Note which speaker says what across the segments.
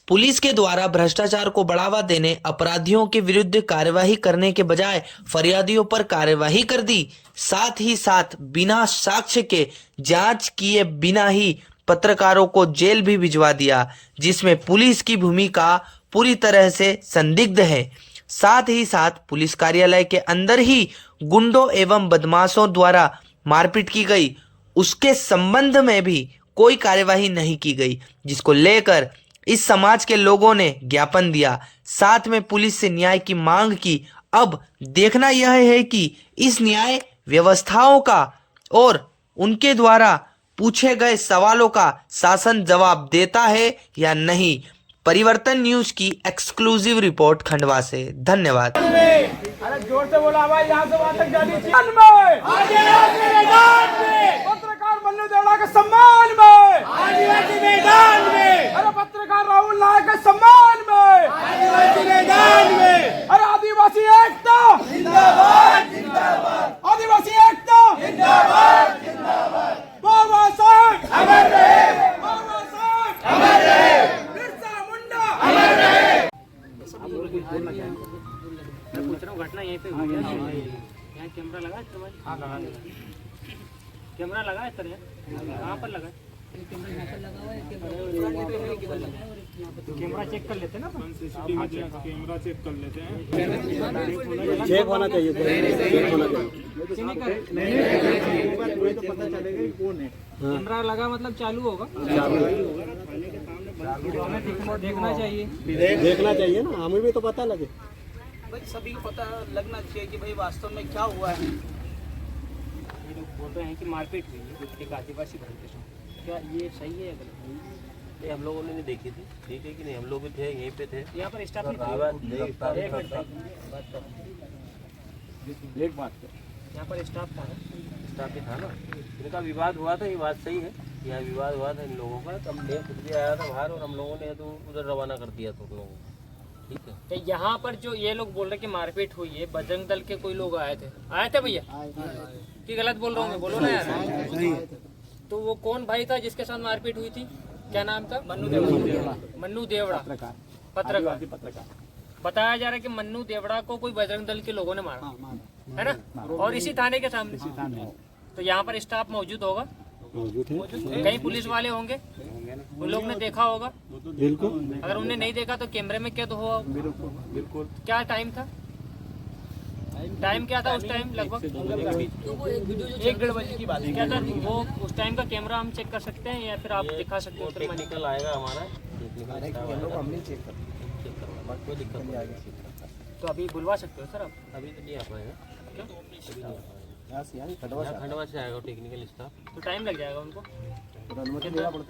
Speaker 1: Police के द्वारा भ्रष्टाचार को बढ़ावा देने, अपराधियों के विरुद्ध कार्यवाही करने के बजाय फरियादियों पर कार्यवाही कर दी। साथ ही साथ बिना साक्ष्य के जांच किए बिना ही पत्रकारों को जेल भी भिजवा दिया, जिसमें पुलिस की भूमिका पूरी तरह से संदिग्ध है। साथ ही साथ पुलिस कार्यालय के अंदर ही गुंडों एवं बदमाशों द्वारा मारपीट की गई, उसके संबंध में भी कोई कार्यवाही नहीं की गई, जिसको लेकर इस समाज के लोगों ने ज्ञापन दिया। साथ में पुलिस से न्याय की मांग की। अब देखना यह है कि इस न्याय व्यवस्थाओं का और उनके द्वारा पूछे गए सवालों का शासन जवाब देता है या नहीं। परिवर्तन न्यूज की एक्सक्लूसिव रिपोर्ट खंडवा से। धन्यवाद।
Speaker 2: अरे जोर से बोला भाई, यहाँ से वहाँ तक जानी चाहिए। पत्रकार मन्नू देवड़ा के सम्मान में, आदिवासी मैदान में। अरे पत्रकार राहुल नायक के सम्मान में, आदिवासी मैदान में। अरे आदिवासी एकता जिंदाबाद जिंदाबाद, आदिवासी एकता जिंदाबाद जिंदाबाद। बाबा साहब अमर रहे, बाबा साहब अमर रहे, बिरसा मुंडा अमर रहे।
Speaker 3: मैं पूछ रहा हूँ घटना यहीं पे हुई है। यहाँ कैमरा लगा है तुम्हारे? हाँ लगा है। कैमरा लगा है सर? कहाँ पर लगा है? कैमरा चेक कर लेते हैं ना,
Speaker 2: कैमरा चेक कर लेते हैं।
Speaker 4: चेक होना चाहिए,
Speaker 2: पता चलेगा कौन है।
Speaker 3: कैमरा लगा मतलब चालू होगा, देखना चाहिए।
Speaker 4: देखना चाहिए ना, हमें भी तो पता लगे
Speaker 5: भाई, सभी को पता लगना चाहिए कि भाई वास्तव में क्या हुआ है।
Speaker 3: ये लोग बोल रहे हैं कि मारपीट हुई है एक आदिवासी भाई के साथ, क्या ये सही है या गलत?
Speaker 6: ये हम लोगों ने नहीं देखी थी, ठीक है कि नहीं? हम लोग भी थे, यहीं पे थे।
Speaker 3: यहाँ पर स्टाफ नहीं था?
Speaker 2: एक बात
Speaker 3: यहाँ पर स्टाफ था ना?
Speaker 6: स्टाफ भी था ना। इनका विवाद हुआ था, ये बात सही है। यहाँ विवाद हुआ था इन लोगों का, तब मैं खुद भी आया था बाहर और हम लोगों ने तो उधर रवाना कर दिया था उन लोगों को, ठीक है।
Speaker 3: तो यहाँ पर जो ये लोग बोल रहे कि मारपीट हुई है, बजरंग दल के कोई लोग आए थे भैया? कि गलत बोल रहा हूँ मैं? बोलो ना यार। तो वो कौन भाई था जिसके साथ मारपीट हुई थी? क्या नाम था? मन्नू देवड़ा। पत्रकार। बताया जा रहा है कि मन्नू देवड़ा को कोई बजरंग दल के लोगों ने मारा है ना, और इसी थाने के सामने। तो यहाँ पर स्टाफ मौजूद होगा, कहीं पुलिस वाले होंगे, उन लोग ने देखा होगा।
Speaker 4: बिल्कुल।
Speaker 3: अगर उन्हें नहीं देखा तो कैमरे में कैद हुआ।
Speaker 2: बिल्कुल।
Speaker 3: क्या टाइम था? टाइम क्या था उस टाइम? लगभग
Speaker 5: 1-1:30 बजे की बात है।
Speaker 3: क्या था वो? उस टाइम का कैमरा हम चेक कर सकते हैं या फिर आप दिखा सकते हो? फिर
Speaker 6: टेक्निकल आएगा हमारा, चेक करवा, कोई दिक्कत नहीं आएगी।
Speaker 3: तो अभी बुलवा सकते हो सर आप?
Speaker 6: अभी तो नहीं आ पाएगा,
Speaker 3: क्यों?
Speaker 6: खंडवा से आएगा टेक्निकल स्टाफ,
Speaker 3: तो टाइम लग जाएगा उनको।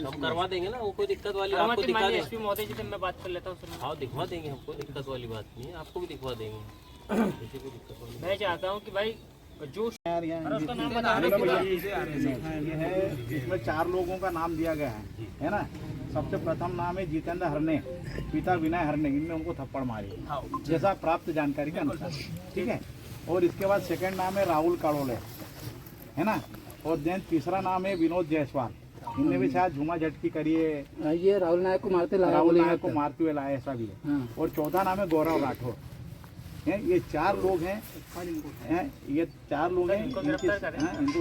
Speaker 6: हम करवा देंगे ना, वो कोई दिक्कत वाली आपको दिखा देंगे।
Speaker 3: एसपी महोदय जी से मैं बात कर लेता हूँ।
Speaker 6: हाँ दिखवा देंगे, हमको दिक्कत वाली बात नहीं है, आपको भी दिखवा देंगे। किसी को दिक्कत वाली
Speaker 3: मैं चाहता हूँ कि भाई जो उसका नाम
Speaker 2: ये है, इसमें 4 लोगों का नाम दिया गया है ना। सबसे प्रथम नाम है जितेंद्र हरने, पिता विनय हरने। इनने उनको थप्पड़ मारी जैसा प्राप्त जानकारी के अनुसार, ठीक है। और इसके बाद सेकंड नाम है राहुल काड़ोले, है ना। और देन तीसरा नाम है विनोद जायसवाल। इनने भी शायद झूमा झटकी करी है,
Speaker 4: ये राहुल नायक को मारते
Speaker 2: मारते हुए लाया, ऐसा भी है। और चौथा नाम है गौरव राठौर। ये 4 लोग हैं, ये 4 लोग हैं। इनको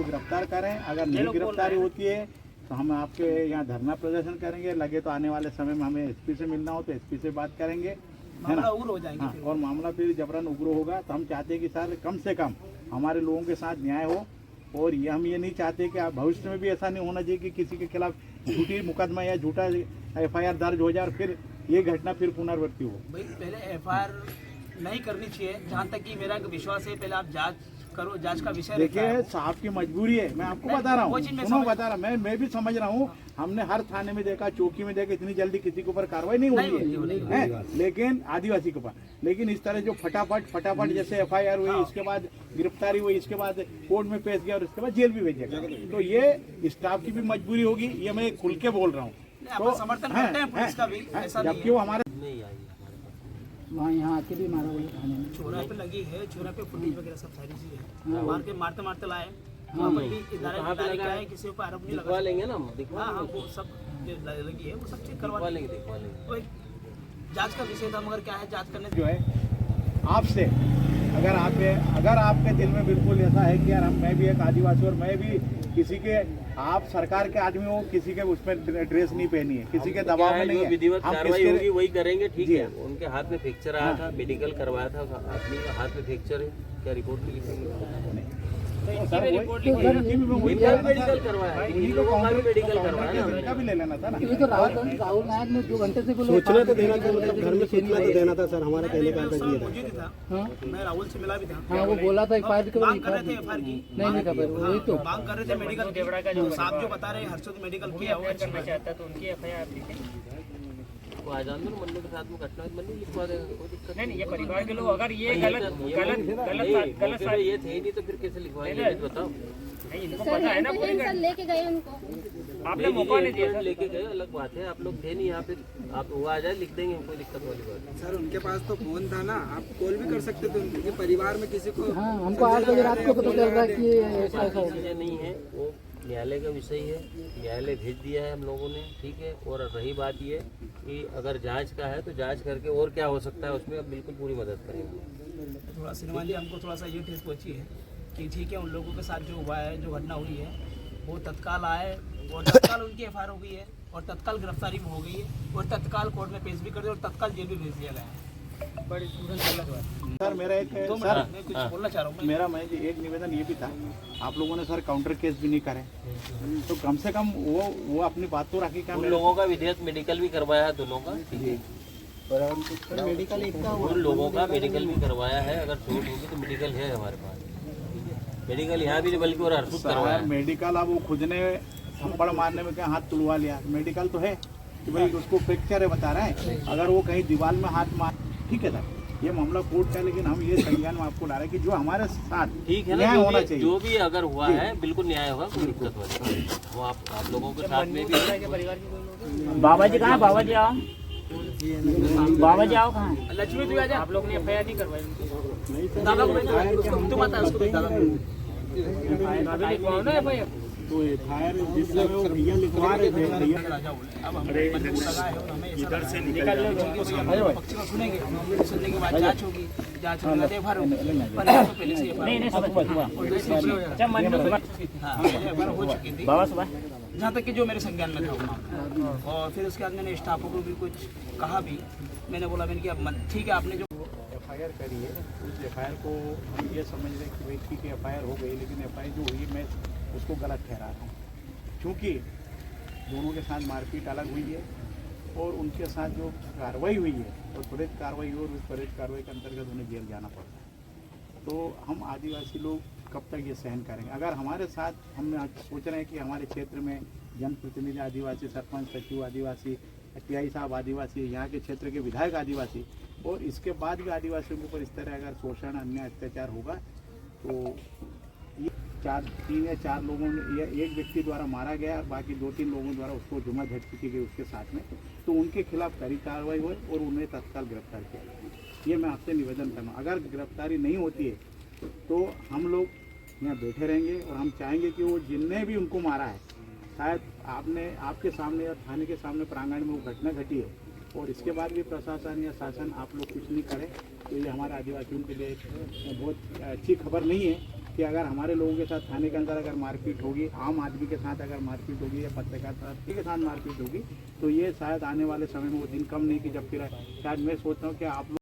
Speaker 2: गिरफ्तार करें। अगर नहीं गिरफ्तारी होती है तो हम आपके यहाँ धरना प्रदर्शन करेंगे। लगे तो आने वाले समय में हमें एसपी से मिलना हो तो एसपी से बात करेंगे, है ना।
Speaker 5: उग्र हो जाएंगे।
Speaker 2: हाँ, और मामला फिर जबरन उग्र होगा तो हम चाहते हैं कि सर कम से कम हमारे लोगों के साथ न्याय हो। और ये हम ये नहीं चाहते कि भविष्य में भी ऐसा नहीं होना चाहिए कि किसी के खिलाफ झूठी मुकदमा या झूठा FIR दर्ज हो जाए और फिर ये घटना फिर पुनरावृत्ति हो।
Speaker 5: भाई पहले FIR नहीं करनी चाहिए, जहाँ तक कि मेरा विश्वास है। पहले आप जांच करो, जांच का विषय
Speaker 2: देखिए साहब की मजबूरी है, मैं आपको बता रहा हूँ, सुनो बता रहा मैं भी समझ रहा हूँ। हमने हर थाने में देखा, चौकी में देखा, इतनी जल्दी किसी के ऊपर कार्रवाई नहीं हुई है, लेकिन आदिवासी के ऊपर। लेकिन इस तरह जो फटाफट जैसे FIR हुई, इसके बाद गिरफ्तारी हुई, इसके बाद कोर्ट में पेश गया और इसके बाद जेल भी भेजेगा, तो ये स्टाफ की भी मजबूरी होगी। ये मैं खुल के बोल रहा हूँ।
Speaker 5: तो समर्थन करते हैं पुलिस का भी, ऐसा
Speaker 2: जबकि वो हमारे
Speaker 6: नहीं आई।
Speaker 4: वहाँ यहाँ आके भी मारा वही थाने में।
Speaker 5: छोरा पे लगी है, छोरा पे फुटेज वगैरह सब सारी चीजें मार के मारते लाए। वहाँ पर भी इदारा क्या है, किसी ऊपर आरोप नहीं
Speaker 6: दिखवा
Speaker 5: लगा।
Speaker 6: लेंगे ना हम, दिखवा
Speaker 5: हाँ वो सब जो लगी है वो सब चेक करवा
Speaker 6: लेंगे, दिखवा लेंगे।
Speaker 5: तो जांच का विषय था, मगर क्या है जांच करने
Speaker 7: जो है आपसे अगर आपके दिल में बिल्कुल ऐसा है कि यार मैं भी एक आदिवासी और मैं भी किसी के, आप सरकार के आदमी हो, किसी के उसमें ड्रेस नहीं पहनी है, किसी के दबाव में नहीं है,
Speaker 6: विधिवत
Speaker 7: हम
Speaker 6: कार्रवाई होगी वही करेंगे। ठीक
Speaker 7: जी
Speaker 6: है, उनके हाथ में फ्रैक्चर आया था, मेडिकल करवाया था, आदमी का हाथ में फ्रैक्चर है, क्या रिपोर्ट लिखेंगे?
Speaker 3: तो इनकी भी रिपोर्ट लिखी
Speaker 6: इनका भी मेडिकल करवाया है, इन लोगों का भी मेडिकल करवाया ना।
Speaker 7: इनका भी ले लेना था ना।
Speaker 4: ये तो राहुल नायक ने 2 घंटे से बोले
Speaker 8: सूचना तो देना था, मतलब घर में सूचना तो देना था सर, हमारा कहने का
Speaker 5: मैं उस
Speaker 8: अर्थ
Speaker 5: समय
Speaker 8: ये था।
Speaker 5: मौजूद ही था,
Speaker 4: हाँ
Speaker 5: मैं राहुल से मिला भी था।
Speaker 4: हाँ वो बोला था फायर के
Speaker 5: मांग कर रहे थे एफआईआर की,
Speaker 4: नहीं लिखा पर वही तो
Speaker 5: मांग कर रहे थे मेडिकल की। साहब जो बता रहे हैं हर्षद मेडिकल किया होगा,
Speaker 3: करना चाहता है तो उनकी एफआईआर लिखें।
Speaker 6: वो आ जान दो मन्नू के साथ में घटना, मन्नू लिखवा देगा, कोई दिक्कत
Speaker 3: नहीं ये परिवार के लोग अगर ये गलत
Speaker 6: नहीं। ये थे ही नहीं तो फिर कैसे लिखवाएंगे ये बताओ।
Speaker 3: नहीं इनको पता है ना पूरी
Speaker 9: सर लेके गए उनको।
Speaker 3: आपने मौका नहीं दिया सर।
Speaker 6: लेके गए अलग बात है, आप लोग थे नहीं यहाँ पे, आप वो आ जाए लिख देंगे, कोई दिक्कत वाली बात नहीं।
Speaker 10: सर उनके पास तो फोन था ना, आप कॉल भी कर सकते थे उनके परिवार में किसी को।
Speaker 4: हाँ हमको 8 बजे रात को पता चल रहा है कि ऐसा ऐसा हो गया।
Speaker 6: चीजें नहीं है, वो न्यायालय का विषय है, न्यायालय भेज दिया है हम लोगों ने। ठीक है, और रही बात ये कि अगर जांच का है तो जांच करके और क्या हो सकता है उसमें अब बिल्कुल पूरी मदद करेंगे।
Speaker 5: थोड़ा श्रीमान जी हमको थोड़ा सा ये ठेस पहुंची है कि ठीक है उन लोगों के साथ जो हुआ है, जो घटना हुई है, वो तत्काल आए और तत्काल उनकी एफआईआर हो गई है और तत्काल गिरफ्तारी भी हो गई है और तत्काल कोर्ट में पेश भी कर दिया और तत्काल जेल भी भेज दिया गया है। बड़ी गलत हुआ है।
Speaker 7: सर मेरा एक
Speaker 5: तो
Speaker 7: सर
Speaker 5: मैं कुछ बोलना चाह रहा हूँ।
Speaker 7: मेरा मैं एक निवेदन ये भी था, आप लोगों ने सर काउंटर केस भी नहीं करे तो कम से कम वो अपनी बात तो रखी। क्या
Speaker 6: उन लोगों का विधेयक मेडिकल भी करवाया है दोनों का। ठीक है,
Speaker 8: मेडिकल एक था,
Speaker 6: उन लोगों का मेडिकल भी करवाया है, अगर चोट होगी तो मेडिकल है हमारे पास। मेडिकल यहाँ भी नहीं बल्कि और हरसुद करवाया है।
Speaker 7: मेडिकल अब वो खुद ने थप्पड़ मारने में क्या हाथ तुड़वा लिया, मेडिकल तो है कि भाई उसको फ्रैक्चर है बता रहा है, अगर वो कहीं दीवार में हाथ मार, ठीक है सर ये मामला कोर्ट का है, लेकिन हम ये संज्ञान में आपको ला रहे हैं कि जो हमारे साथ
Speaker 6: ठीक है
Speaker 7: न्याय
Speaker 6: ना,
Speaker 7: होना चाहिए।
Speaker 6: जो भी अगर हुआ है बिल्कुल न्याय होगा, कोई दिक्कत वाली नहीं। वो आप लोगों के साथ में भी।
Speaker 5: बाबा जी कहाँ? बाबा जी आओ, बाबा जी आओ कहाँ?
Speaker 3: लक्ष्मी जी आप लोग ने एफआईआर नहीं करवाई उनकी?
Speaker 5: दादा को तुम आता है उसको दादा
Speaker 3: लिखवाओ ना एफआईआर।
Speaker 7: तो एफआईआर जिस समय वो भैया लिखवा रहे थे, भैया
Speaker 5: अब हम इधर से निकल पक्ष का सुनेंगे, सुनने के बाद जांच होगी, जांच होने के बाद एफआईआर होगी। 15 तो पहले से एफआईआर हो चुकी थी जहाँ तक कि जो मेरे संज्ञान में था वो मामला। और फिर उसके बाद मैंने स्टाफों को भी कुछ कहा भी, मैंने बोला मैंने कि ठीक है आपने जो
Speaker 7: एफआईआर करी है उस एफआईआर को हम ये समझ रहे हैं कि भाई ठीक है एफआईआर हो गई, लेकिन एफआईआर जो हुई मैं उसको गलत ठहरा रहा हूँ, क्योंकि दोनों के साथ मारपीट अलग हुई है और उनके साथ जो कार्रवाई हुई है और त्वरित कार्रवाई हुई और उस त्वरित कार्रवाई के अंतर्गत उन्हें जेल जाना पड़ता है। तो हम आदिवासी लोग कब तक ये सहन करेंगे? अगर हमारे साथ हम सोच रहे हैं कि हमारे क्षेत्र में जनप्रतिनिधि आदिवासी, सरपंच सचिव आदिवासी, टीआई साहब आदिवासी, यहाँ के क्षेत्र के विधायक आदिवासी, और इसके बाद भी आदिवासियों के ऊपर इस तरह अगर शोषण अन्याय अत्याचार होगा तो ये 3 या 4 लोगों ने, या एक व्यक्ति द्वारा मारा गया, बाकी 2-3 लोगों द्वारा उसको जुमा झटकी की गई उसके साथ में, तो उनके खिलाफ कड़ी कार्रवाई हुई और उन्हें तत्काल गिरफ्तार किया गया। ये मैं आपसे निवेदन करना, अगर गिरफ्तारी नहीं होती है तो हम लोग यहाँ बैठे रहेंगे और हम चाहेंगे कि वो जिनने भी उनको मारा है, शायद आपके सामने या थाने के सामने प्रांगण में वो घटना घटी है और इसके बाद भी प्रशासन या शासन आप लोग कुछ नहीं करें, तो ये हमारे आदिवासियों के लिए बहुत अच्छी खबर नहीं है कि अगर हमारे लोगों के साथ थाने के अंदर अगर मारपीट होगी, आम आदमी के साथ अगर मारपीट होगी या पत्रकार साथी के साथ मारपीट होगी, तो ये शायद आने वाले समय में वो दिन कम नहीं कि जब फिर शायद मैं सोच रहा हूँ कि आप लोग